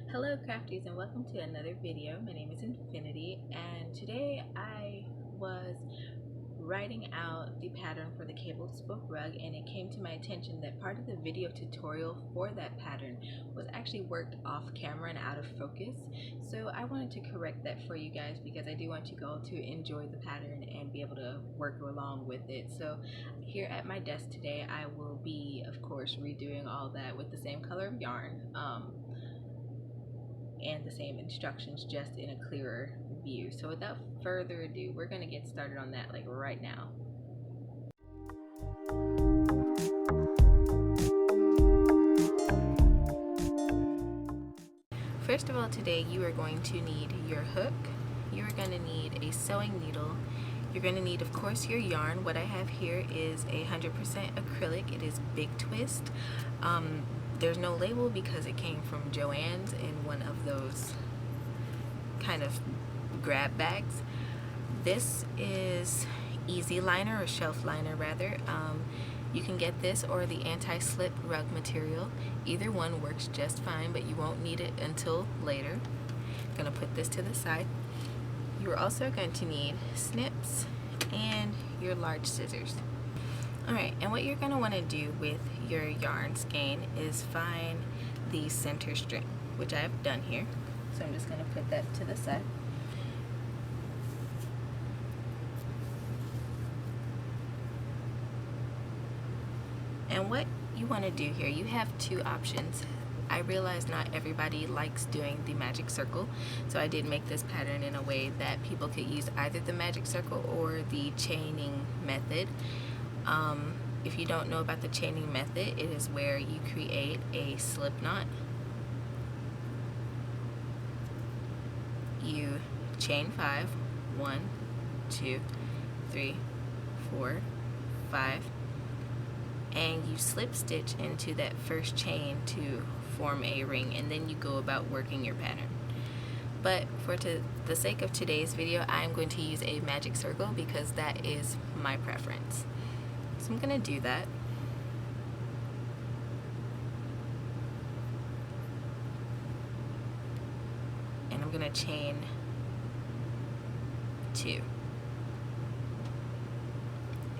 Hello crafties and welcome to another video. My name is Infinity and today I was writing out the pattern for the cable spoke rug, and it came to my attention that part of the video tutorial for that pattern was actually worked off camera and out of focus. So I wanted to correct that for you guys because I do want you all to enjoy the pattern and be able to work along with it. So here at my desk today I will be, of course, redoing all that with the same color of yarn. And the same instructions, just in a clearer view. So without further ado, we're going to get started on that right now. First of all, today you are going to need your hook, you are going to need a sewing needle, you're going to need, of course, your yarn. What I have here is 100% acrylic. It is Big Twist. There's no label because it came from Joann's in one of those kind of grab bags. This is Easy Liner, or Shelf Liner rather. You can get this or the anti-slip rug material. Either one works just fine, but you won't need it until later. I'm going to put this to the side. You're also going to need snips and your large scissors. Alright, and what you're going to want to do with your yarn skein is find the center string, which I've done here. So I'm just going to put that to the side. And what you want to do here, you have two options. I realize not everybody likes doing the magic circle, so I did make this pattern in a way that people could use either the magic circle or the chaining method. If you don't know about the chaining method, it is where you create a slip knot. You chain 5, 1, 2, 3, 4, 5, and you slip stitch into that first chain to form a ring, and then you go about working your pattern. But for the sake of today's video, I'm going to use a magic circle because that is my preference. So I'm going to do that. And I'm going to chain 2.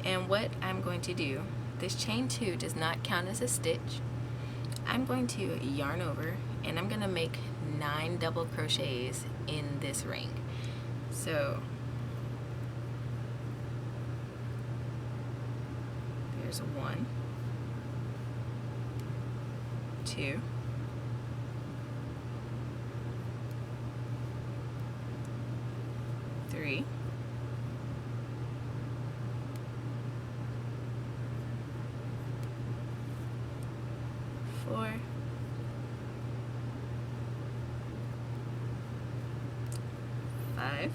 And what I'm going to do, this chain 2 does not count as a stitch. I'm going to yarn over and I'm going to make 9 double crochets in this ring. So there's 1, 2, 3, 4, 5,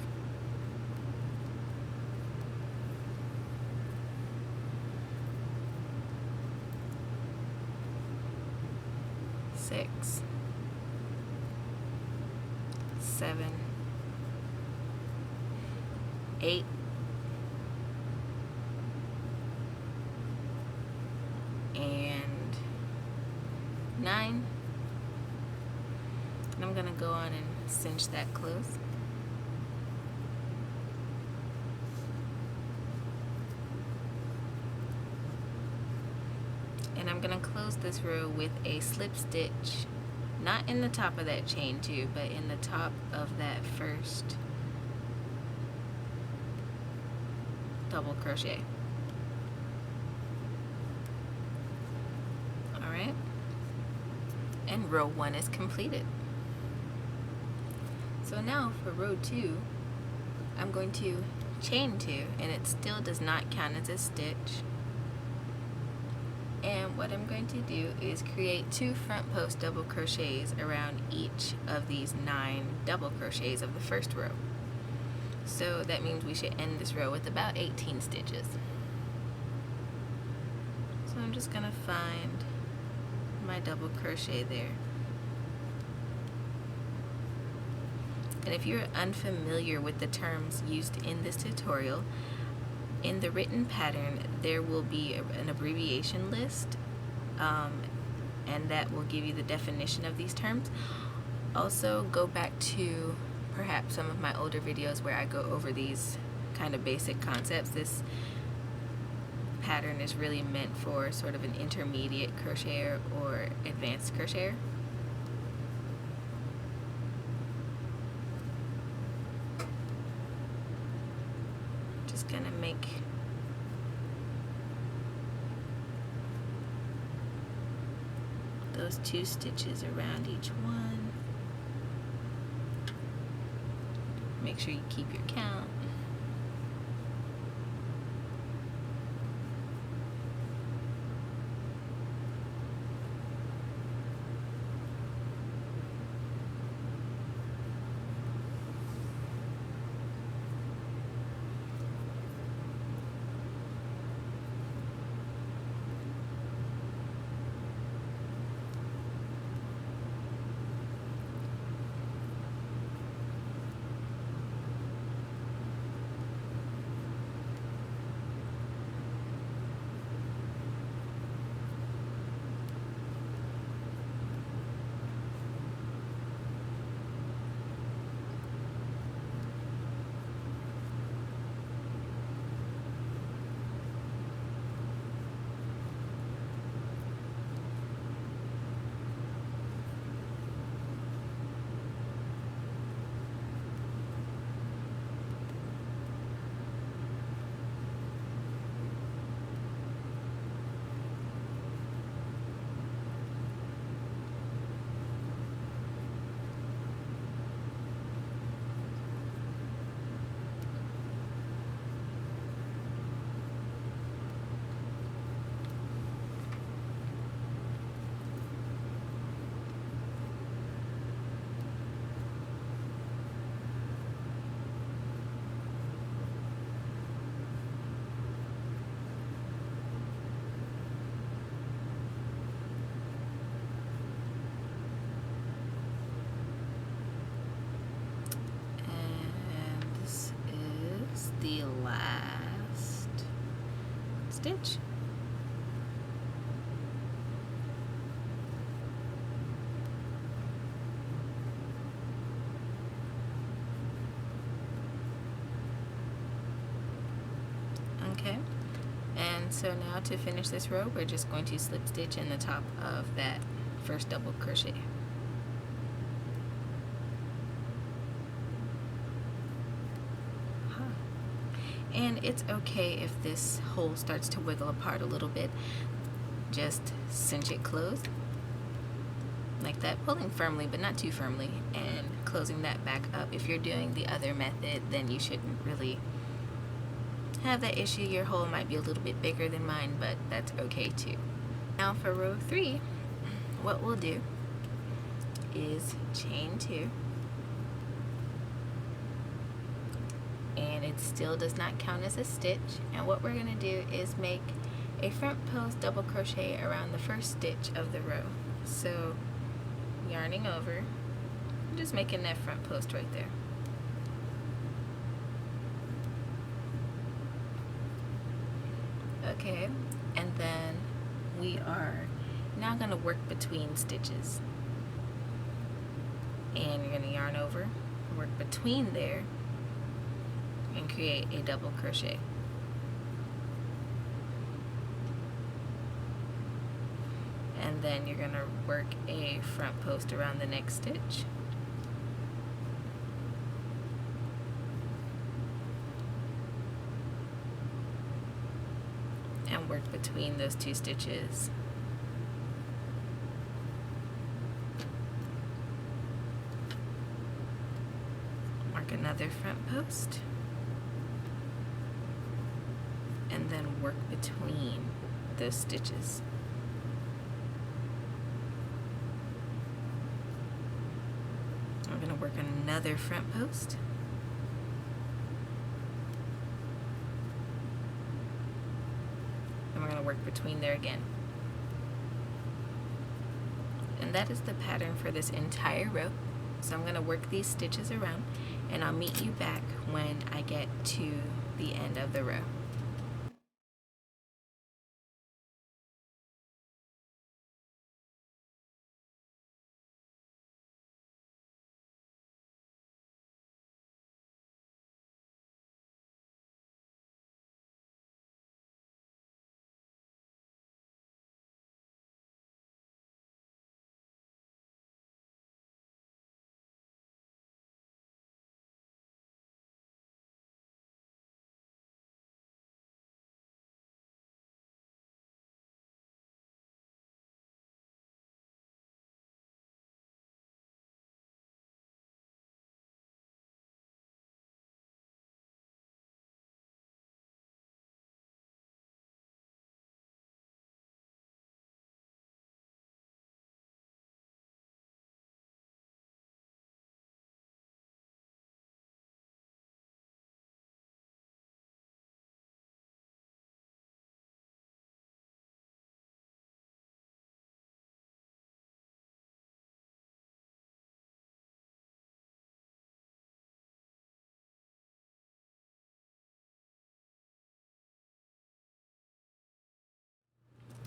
6, 7, 8, 9, and I'm going to go on and cinch that close. And I'm going to close this row with a slip stitch, not in the top of that chain 2, but in the top of that first double crochet. Alright, and row 1 is completed. So now for row 2, I'm going to chain 2, and it still does not count as a stitch. And what I'm going to do is create 2 front post double crochets around each of these 9 double crochets of the first row. So that means we should end this row with about 18 stitches. So I'm just going to find my double crochet there. And if you're unfamiliar with the terms used in this tutorial, in the written pattern there will be an abbreviation list, and that will give you the definition of these terms. Also, go back to perhaps some of my older videos where I go over these kind of basic concepts. This pattern is really meant for sort of an intermediate crocheter or advanced crocheter. Just gonna make those 2 stitches around each one. Make sure you keep your count. The last stitch. Okay, and so now to finish this row, we're just going to slip stitch in the top of that first double crochet. And it's okay if this hole starts to wiggle apart a little bit. Just cinch it closed like that, pulling firmly but not too firmly, and closing that back up. If you're doing the other method, then you shouldn't really have that issue. Your hole might be a little bit bigger than mine, but that's okay too. Now for row 3, what we'll do is chain 2. And it still does not count as a stitch, and what we're going to do is make a front post double crochet around the first stitch of the row. So yarning over, just making that front post right there. Okay, and then we are now going to work between stitches, and you're going to yarn over, work between there, and create a double crochet. And then you're going to work a front post around the next stitch. And work between those 2 stitches. Mark another front post. And then work between those stitches. I'm going to work another front post. And we're going to work between there again. And that is the pattern for this entire row. So I'm going to work these stitches around, and I'll meet you back when I get to the end of the row.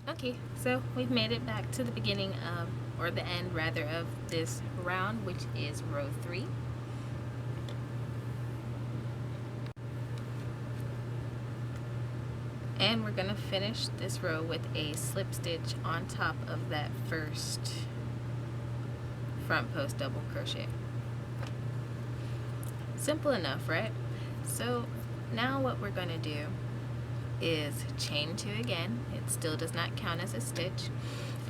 Okay, so we've made it back to the beginning of, or the end rather, of this round, which is row 3. And we're going to finish this row with a slip stitch on top of that first front post double crochet. Simple enough, right? So now what we're going to do is chain 2 again. It still does not count as a stitch,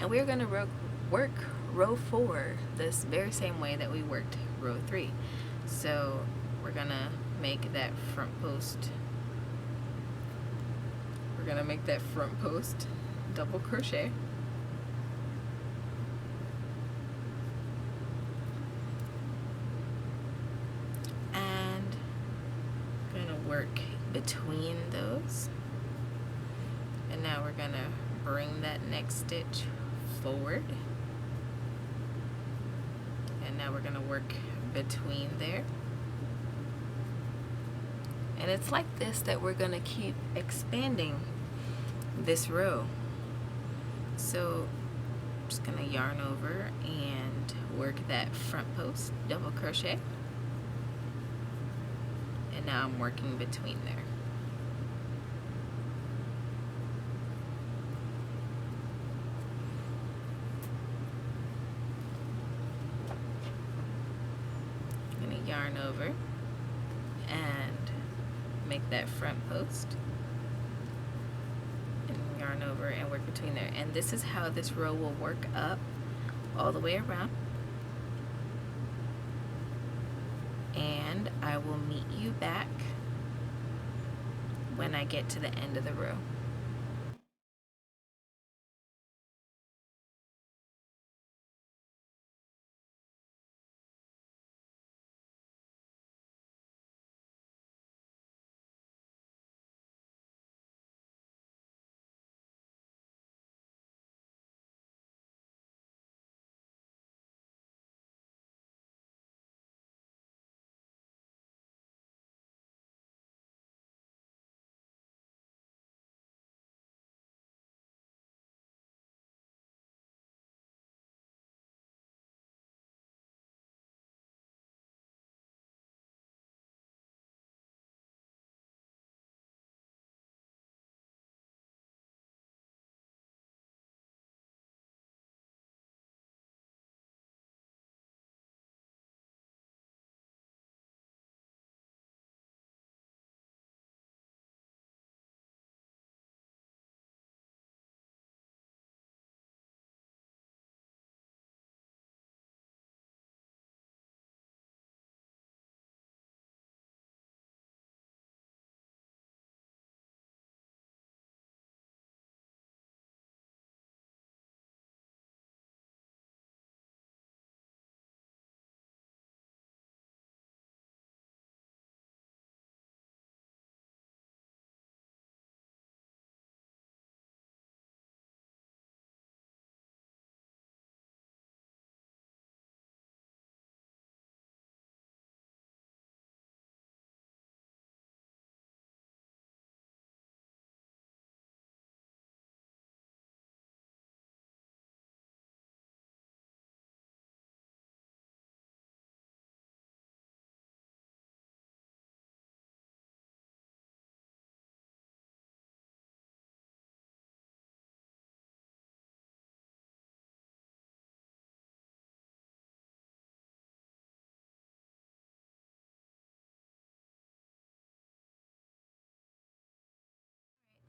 and we're going to work row 4 this very same way that we worked row 3. So we're going to make that front post double crochet, and going to work between those. And now we're going to bring that next stitch forward, and now we're going to work between there. And it's like this that we're going to keep expanding this row. So I'm just going to yarn over and work that front post double crochet, and now I'm working between there. I'm going to yarn over and make that front post, and yarn over and work between there. And this is how this row will work up all the way around. And I will meet you back when I get to the end of the row.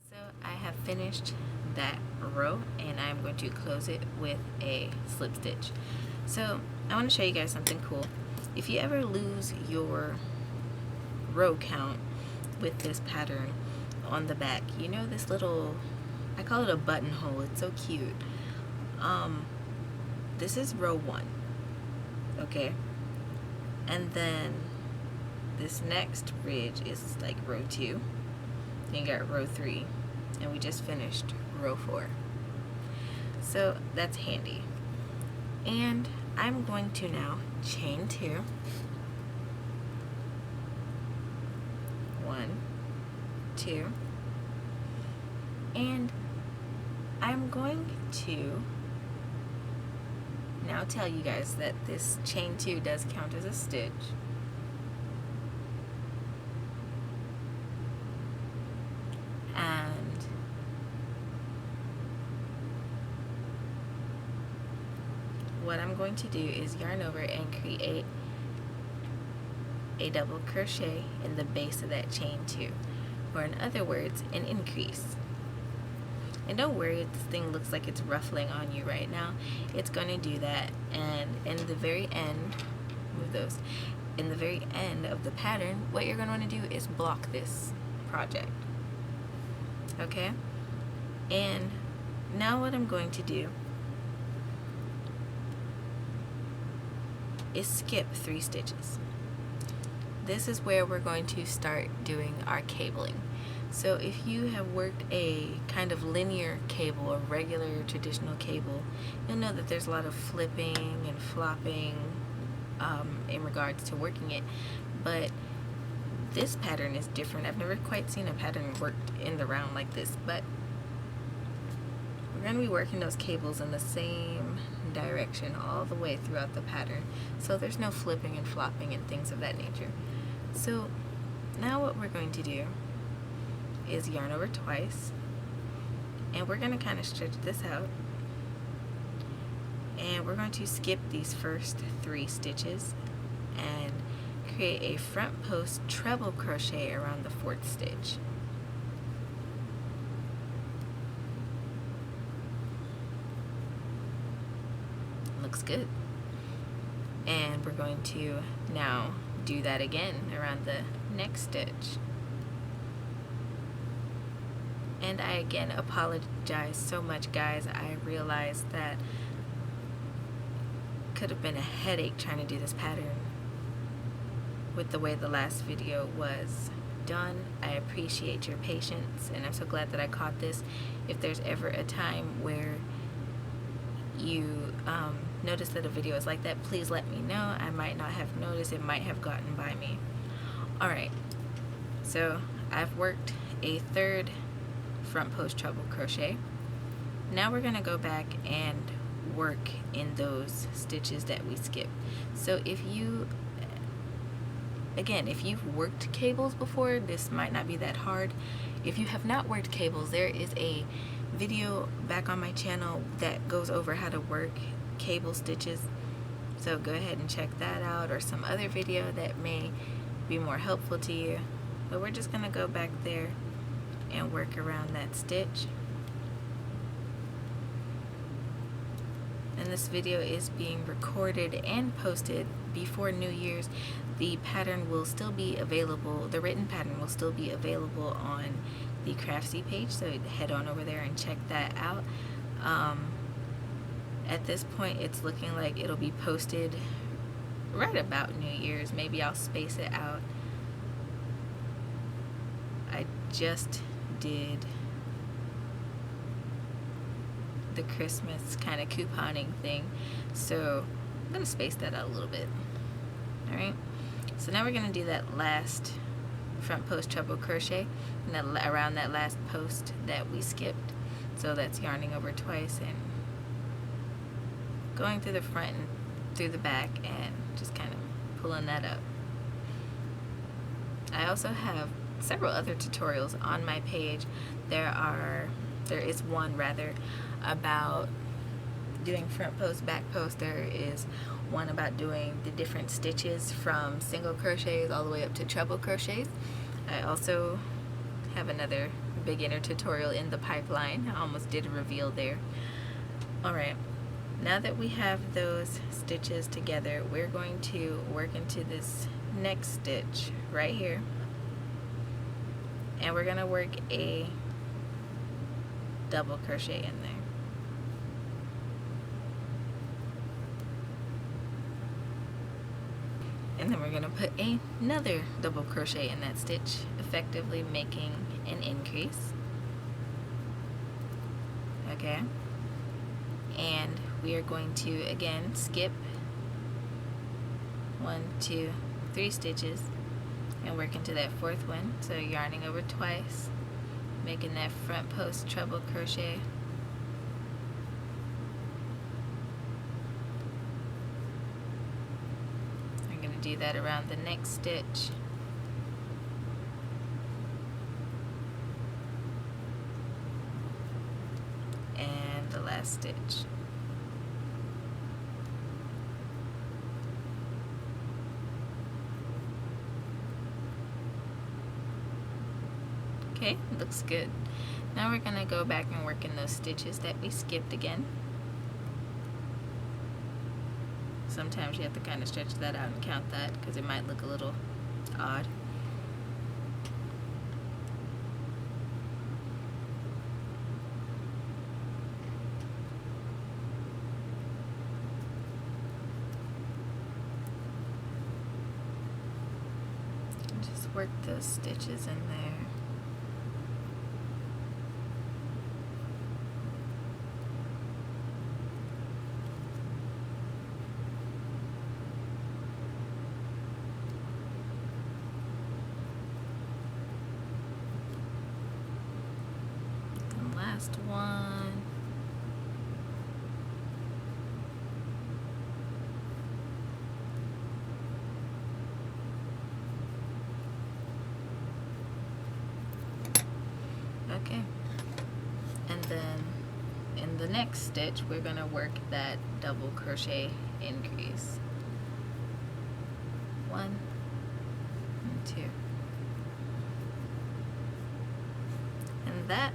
So I have finished that row, and I'm going to close it with a slip stitch. So I want to show you guys something cool. If you ever lose your row count with this pattern on the back, you know this little, I call it a buttonhole, it's so cute. This is row 1, okay? And then this next ridge is like row 2. Then you got row 3, and we just finished row 4. So that's handy. And I'm going to now chain 2, 1, 2, and I'm going to now tell you guys that this chain 2 does count as a stitch. And what I'm going to do is yarn over and create a double crochet in the base of that chain 2, or in other words, an increase. And don't worry if this thing looks like it's ruffling on you right now. It's going to do that, and in the very end, move those, in the very end of the pattern, what you're going to want to do is block this project. Okay? And now what I'm going to do is skip 3 stitches. This is where we're going to start doing our cabling. So if you have worked a kind of linear cable, a regular traditional cable, you'll know that there's a lot of flipping and flopping in regards to working it. But this pattern is different. I've never quite seen a pattern worked in the round like this, but we're going to be working those cables in the same direction all the way throughout the pattern. So there's no flipping and flopping and things of that nature. So now what we're going to do is yarn over twice, and we're going to kind of stretch this out, and we're going to skip these first 3 stitches and create a front post treble crochet around the 4th stitch. Looks good. And we're going to now do that again around the next stitch. And I again apologize so much, guys. I realized that could have been a headache trying to do this pattern with the way the last video was done. I appreciate your patience, and I'm so glad that I caught this. If there's ever a time where you notice that a video is like that, please let me know. I might not have noticed. It might have gotten by me. Alright, so I've worked a 3rd front post treble crochet. Now we're going to go back and work in those stitches that we skipped. So if you, again, if you've worked cables before, this might not be that hard. If you have not worked cables, there is a video back on my channel that goes over how to work cable stitches, so go ahead and check that out, or some other video that may be more helpful to you. But we're just going to go back there and work around that stitch. And this video is being recorded and posted before New Year's. The pattern will still be available, the written pattern will still be available on the Craftsy page, so head on over there and check that out. At this point, it's looking like it'll be posted right about New Year's. Maybe I'll space it out. I just did the Christmas kind of couponing thing, so I'm going to space that out a little bit. Alright, so now we're going to do that last front post treble crochet and that, around that last post that we skipped. So that's yarning over twice and going through the front and through the back and just kind of pulling that up. I also have several other tutorials on my page. There is one rather about doing front post, back post. There is one about doing the different stitches from single crochets all the way up to treble crochets. I also have another beginner tutorial in the pipeline. I almost did a reveal there. Alright, now that we have those stitches together, we're going to work into this next stitch right here, and we're going to work a double crochet in there. And then we're going to put another double crochet in that stitch, effectively making an increase. Okay, and we are going to again skip 1, 2, 3 stitches and work into that 4th one. So yarning over twice, making that front post treble crochet to do that around the next stitch. And the last stitch. Okay, looks good. Now we're gonna go back and work in those stitches that we skipped again. Sometimes you have to kind of stretch that out and count that because it might look a little odd. Just work those stitches in there. Last one. Okay. And then in the next stitch, we're going to work that double crochet increase. 1 and 2. And that,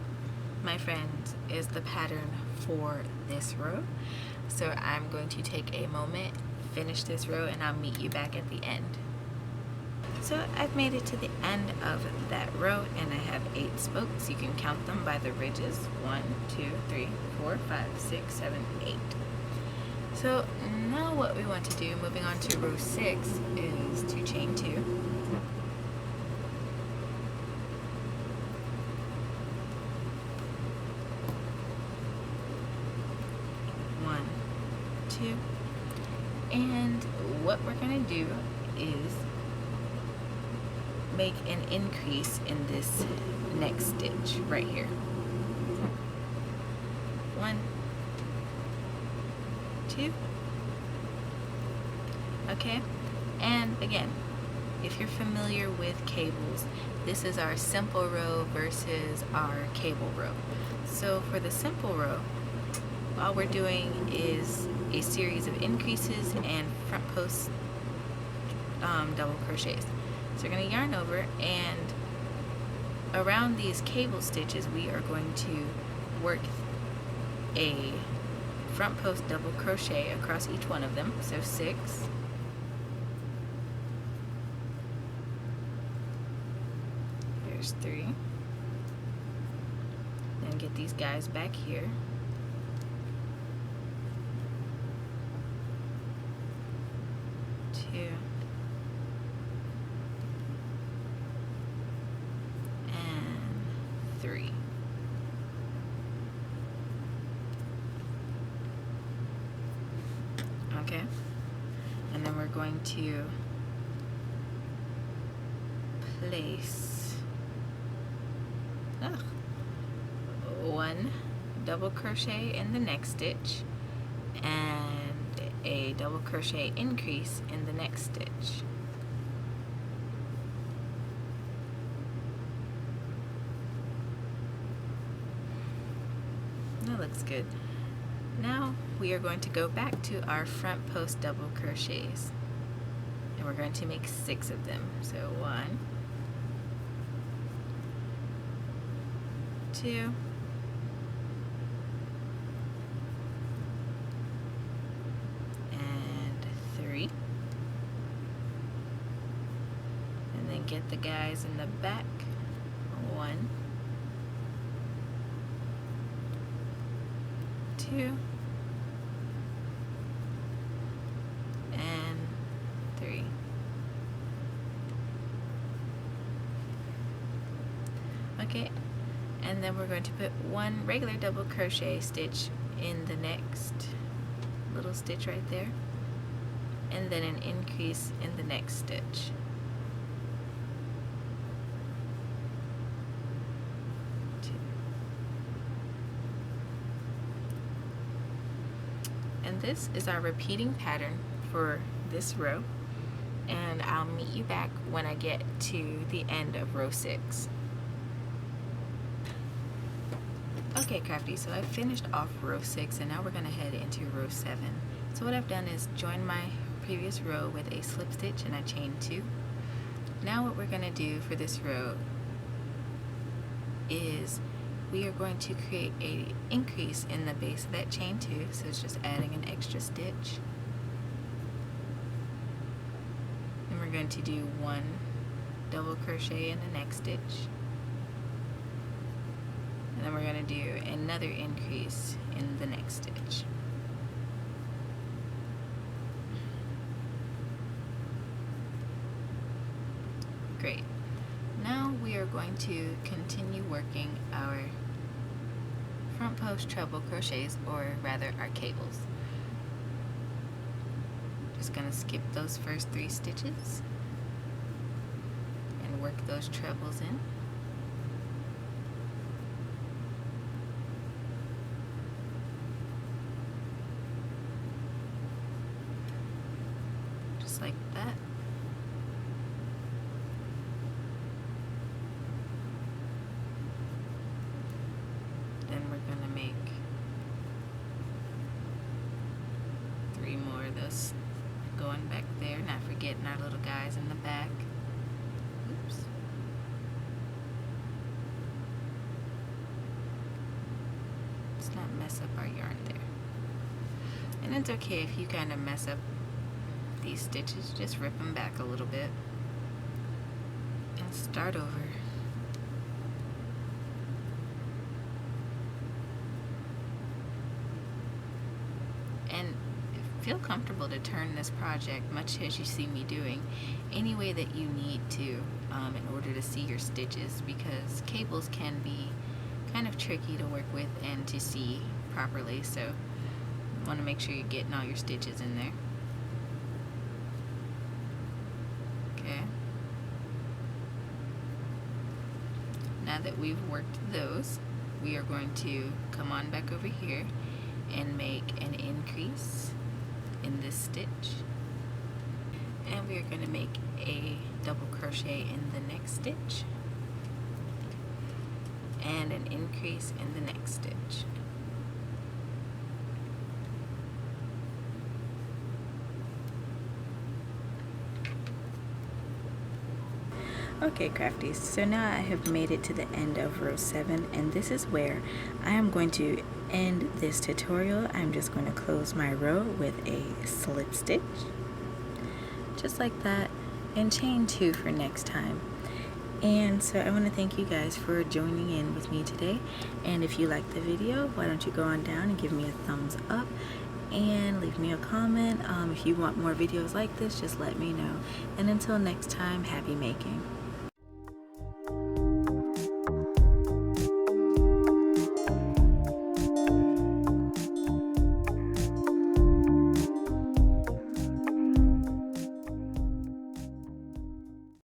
my friends, is the pattern for this row. So I'm going to take a moment, finish this row, and I'll meet you back at the end. So I've made it to the end of that row, and I have 8 spokes. You can count them by the ridges. 1, 2, 3, 4, 5, 6, 7, 8. So now what we want to do, moving on to row 6, is to chain 2. 1, 2, and what we're going to do is make an increase in this next stitch right here. 1, 2. Okay, and again, if you're familiar with cables, this is our simple row versus our cable row. So for the simple row, all we're doing is a series of increases and front post double crochets. So we're going to yarn over, and around these cable stitches we are going to work a front post double crochet across each one of them. So 6, there's 3, then get these guys back here, 2, and 3. Okay, and then we're going to place 1 double crochet in the next stitch and a double crochet increase in the next stitch. That looks good. Now we are going to go back to our front post double crochets, and we're going to make 6 of them. So 1, 2, and 3, and then get the guys in the back. 1, 2, and 3. Okay, and then we're going to put 1 regular double crochet stitch in the next little stitch right there, and then an increase in the next stitch. And this is our repeating pattern for this row. and I'll meet you back when I get to the end of row 6. Okay, crafty, so I finished off row 6 and now we're going to head into row 7. So what I've done is join my previous row with a slip stitch and I chain 2. Now what we're going to do for this row is we are going to create an increase in the base of that chain 2, so it's just adding an extra stitch. And we're going to do 1 double crochet in the next stitch. And then we're going to do another increase in the next stitch. Great. Now we are going to continue working our front post treble crochets, or rather our cables. Just going to skip those first 3 stitches and work those trebles in. Just like that. Then we're going to make 3 more of those going back there, not forgetting our little guys in the back. Oops. Let's not mess up our yarn there. And it's okay if you kind of mess up these stitches, just rip them back a little bit and start over. And feel comfortable to turn this project, much as you see me doing, any way that you need to in order to see your stitches, because cables can be kind of tricky to work with and to see properly, so you want to make sure you're getting all your stitches in there. Okay. Now that we've worked those, we are going to come on back over here and make an increase in this stitch, and we are going to make a double crochet in the next stitch and an increase in the next stitch. Okay, crafties, so now I have made it to the end of row 7, and this is where I am going to end this tutorial. I'm just going to close my row with a slip stitch, just like that, and chain 2 for next time. And so I want to thank you guys for joining in with me today, and if you liked the video, why don't you go on down and give me a thumbs up and leave me a comment. If you want more videos like this, just let me know. And until next time, happy making.